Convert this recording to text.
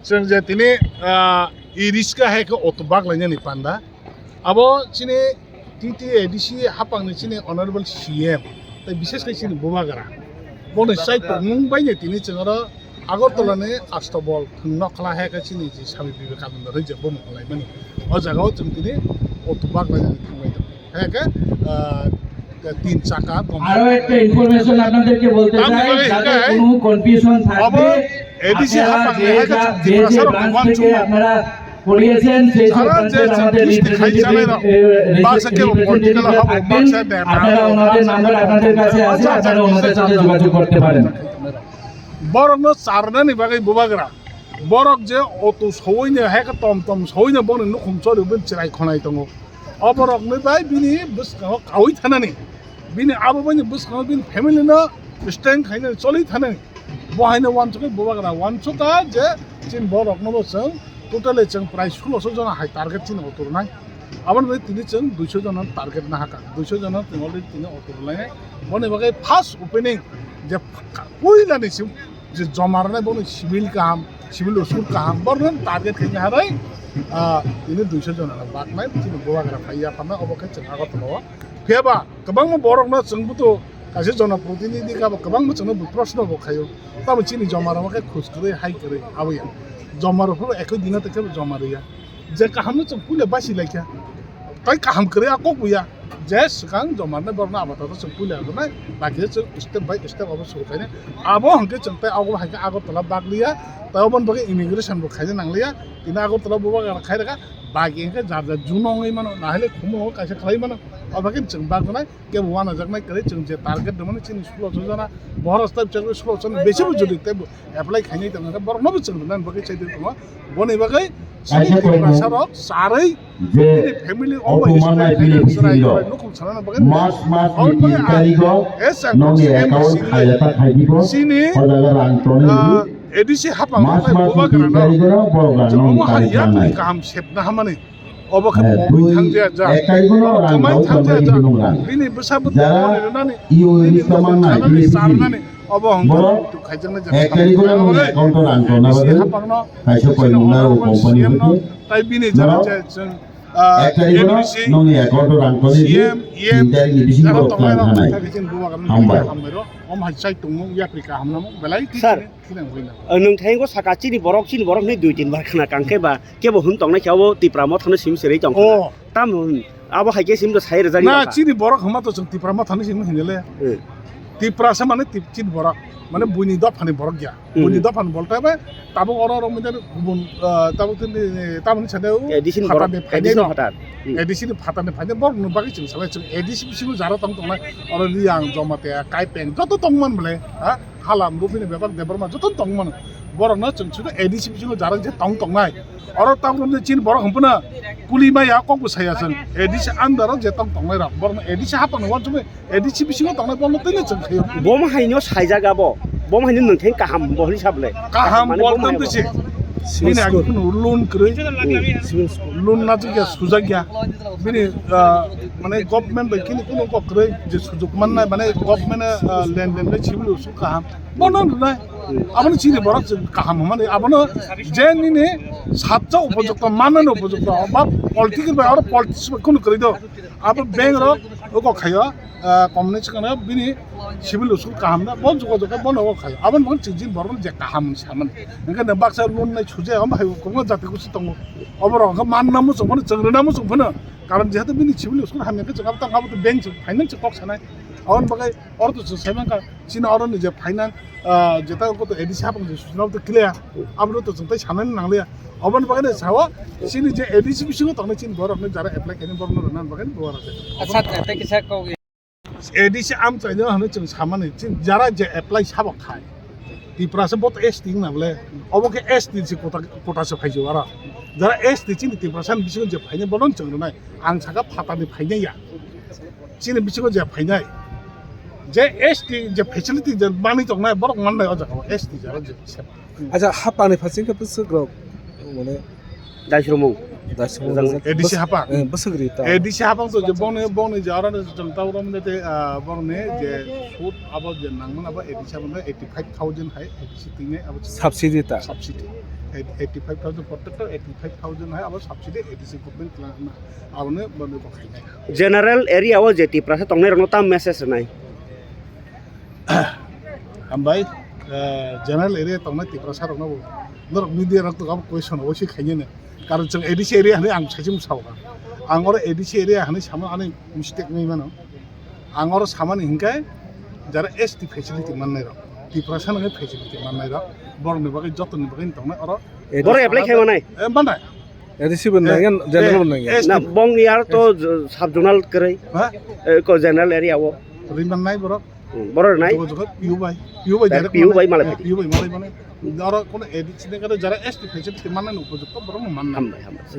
जों जे दिनै इरिस्का हायखौ अट'बाक लायनानै पान्दा आबो चिनि टिटि एडिसि हापांनि चिनि अनारेबल सीएम दा बिसेस खायसिनि बुबागारा बने साइट मुंबाइनि दिनै जोङो आगरतलानि आस्तबल थंना खाला हायखौ चिनि जि साबि बिवेकानन्द रैजो बुमलाय माने अ जागाव जों दिनै अट'बाक लायनानै थांबाय दं हायखौ 3 চাকা আরো একটা ইনফরমেশন আপনাদেরকে বলতে চাই যাতে কোনো কনফিউশন থাকবে এডিসি হাপাং যে ব্রাঞ্চ থেকে আপনারা পড়িয়েছেন সেই সব ব্রাঞ্চের আমাদের রিপ্রেজেন্টেটিভ থাকবেন আপনারা ওনাদের নাম্বার আপনাদের কাছে আছে আপনারা ওনাদের সাথে যোগাযোগ করতে পারেন বরং চারনানি বাগै বুবাগ্রা বরক যে অত সইনে হায়কা টম সইনে বনে নুখুম চলিবেন চিরাই খনাই दङ अबरकनि बाय बिनि बुसखाङाव खावै थानानै बिनि आबोबायनि बुसखाङाव बिनि फेमिलिनो स्टें खायनो चलै थानानै बहायनो वानसुकै बुबाग्रा वानसुका जे चिन बरकनोबो जों टोटली जों प्राय 1600 जना हाय टार्गेट चिन अटरनाय आबन बे तिनि जों 200 जना टार्गेट ना हाका 200 जना जों अलरेडी तिनि अटरलाय बने बागै फार्स्ट ओपनिंग जे पहिलानिसिम जे जमारनाय बने सिभिल उसुर काहाम बरन टार्गेट खायनो हाबाय ini 200 जना बागनाय बिदिनो बुबाग्रा फाइया फाना अबखाय जों आगरतलाव फेबा गोबां बरकनो जोंबोथ' गासै जना प्रतिनिधि गाबो गोबां जोंनो प्रश्न बखायो ताबो चिनि जमारामाखै खुसकरै हाइकरै आबैया जमारफोर एकै दिना तक जमारैया जे काहामनो जों पुले बासि लायखा ताइ काहाम करे आको बुया जे सिगां जमारनो बरना आबादाथ' जों पुले आगोनाय बाकी जों स्टेप बाय स्टेप आबो सुरखायनो आबो हंके जों ताइ आवगो हायका आगरतला बागलिया तावबन बगे इमिग्रेशन बो खायनो नांलिया दिना आगरतला बुबाग्रा खायरगा बाकी इनके जारजा जुनङै मानो नाहले खुमो कायसे खालाय मानो अबाके जों बागनाय के वाना जगनाय करे जों जे टार्गेट दमन चिनि 1600 जना बहरस्ता जों 1600 जना बेसेबो जुदि ते एप्लाई खायनै दङ बरनबो जों नन बगे चाइदो दङ बने बगे सरक सारै जे फेमिली नुखुम साना बगे मास 3 तारिखो नंनि एकाउन्ट खायलाता खायदिखो हजागा रांटनि एडिसि हापां बुबाग्रा गाहाम सेबना हामानै अबखे थांजाया जा कमाय थांजाया जा बिनि बैसाबो बनायनानै इउनि खामानानै सारनानै अब हंगो खायजोंनो जा एकाउन्ट रांटना बागै खायसे कयमुना कम्पानिफोरखौ ताइ बिनि जाना जों एकाउन्ट नंनि एकाउन्ट रांटनि इन्टारनि बिसिङाव प्लान थानाय हामबाय हम हाइसाइ दङ याफ्रिका हामनामो बेलाय सर नोंथांखौ साखाथिनि बरक नै 2-3 बार खाना कांखेबा केबो हुन तंनाय खेवबो तिप्रामो थानो सिम सेरै दं ताम आबो हाइके सिम तो साइ रजानि ना चिनि बरक हमाथ' जों तिप्रामो थानो सिम हिनेले तिप्रासे माने चिनि बरक माने बुनि दफानि बरक गया बुनि दफानि बलताबे ताबो अरर मिदे गुबुन ताबो ताबनि सादाव एडिसन बरक एडिसन फाटाने फाइने बरक नुबागै जों सालाय जों एडिसन बिसिङाव जारा तंनाय अरर लियां जमाते काइपें जत तंमन बले हालाम रुफिनि बेबाक देबरमा जत तंमन बरकनो जों सुद एडिसन बिसिङाव जारा जे तंनाय अरर ताबनो चिन बरक हमपना कुलिमाया ककु सायासन एडिसन आन्दाराव जे तंनाय रा बरनो एडिसन हापानो वान जुमे एडिसन बिसिङाव तंनाय बरनो तैनो जों खायो बम हाइनो साइजागाबो बम हाइनो नोंथां काहाम बहलि साबले काहाम बलतम दिसे बिनि आगुनो लोन करे लोन ना जगह सुजा गया बिनि माने गवर्नमेंट बायकिनि कोनो ककरै जे सुजुग माननाय माने गवर्नमेंट लेनदेन बे सिभिल उसु काहाम बनो नाय आबनो चिनि बरक जों काहाम माने आबनो जेनिनि सातजा उपयुक्त माननो उपयुक्त बा पॉलिटिकल बा और पॉलिटिक्स कोनो करै दो आब बैंक रो ओको खायो communist kana bini civil usul kaham na bon jugo jugo bon o khayo aban bon chijin boron je kaham saman ngan baksa lon nai chuje am hayo ko jate ko sitong oboro ga man namu songpon jengrena mu songpon karon jehato bini civil usul hamne ke jagab tang habu bank finance kok sanai awan bagai orto semen ka china oron je finance jeta ko to edisi hapang je susnaw to clear abro to jongtai sanan nanglia aban bagai sawa sini je edisi bisingo tangna chin borok ne jara apply kene borno nan bagai bora acha ta kisa ko ADC आम चाहिए हने जों सामाने जरा जे apply साबो खाय तिप्रासे बत ST नाबले अबके ST से कोटा से फाइजो आरा जरा एसटी चिनि तिप्रासान बिसिगो जे फाइने बलन जोंनाय आं सागा फाटानि फाइने या चिनि बिसिगो जे फाइनाय जे एसटी जे फेसिलिटी जे मानि जोंनाय बरक माननाय अजा एसटी जरा जे अच्छा हापानि फासिं के बसग्रो माने दाइस्रमौ एडिसि हापा बसग्रि ता एडिसि हापा तो जे बने जरा जों तावरम ने बरने जे सुद आबो जे नांमन आबो एडिसि हापा 85000 हाय एडिसि तिने आबो सब्सिडी ता सब्सिडी 85,000 প্রত্যেকটা 85,000 হয় আবার সাবসিডি এডিসি গভর্নমেন্ট না আবনে বনে বখাইনাই জেনারেল এরিয়াও যে টিপ্রাসা তংনে রং তাম মেসেজ নাই আমবাই জেনারেল এরিয়া তংনা টিপ্রাসা রংনা বো নর মিডিয়া রং তো গাব কোয়েশন অবশ্যই খাইনে কারণ जों एडिसि एरिया हाने आं साइसिम सावगा आं और एडिसि एरिया हाने सामा आने मिस्टेक नहीं मानो आं और सामान हिंकाय যারা এসটি ফ্যাসিলিটি মাননাই রা টিপ্রাসা নগে ফ্যাসিলিটি মাননাই রা বরনি বাকি যতনি বাকি তংনা আর বড় এপ্লাই খাইবা নাই মানাই এডিসি বনাঙ্গেন জেনারেল বনাঙ্গেন না বং ইয়ার তো সাব জোনাল করে হ্যাঁ কো জেনারেল এরিয়াও রিমান নাই বড় বড় নাই যোগাযোগ পিউ বাই ডাইরেক্ট পিউ বাই মালাই পিউ বাই মালাই মানে আর কোন এডিসি নেগারে যারা এসটি ফ্যাসিলিটি মাননাই উপযুক্ত বরং মাননাই হামবাই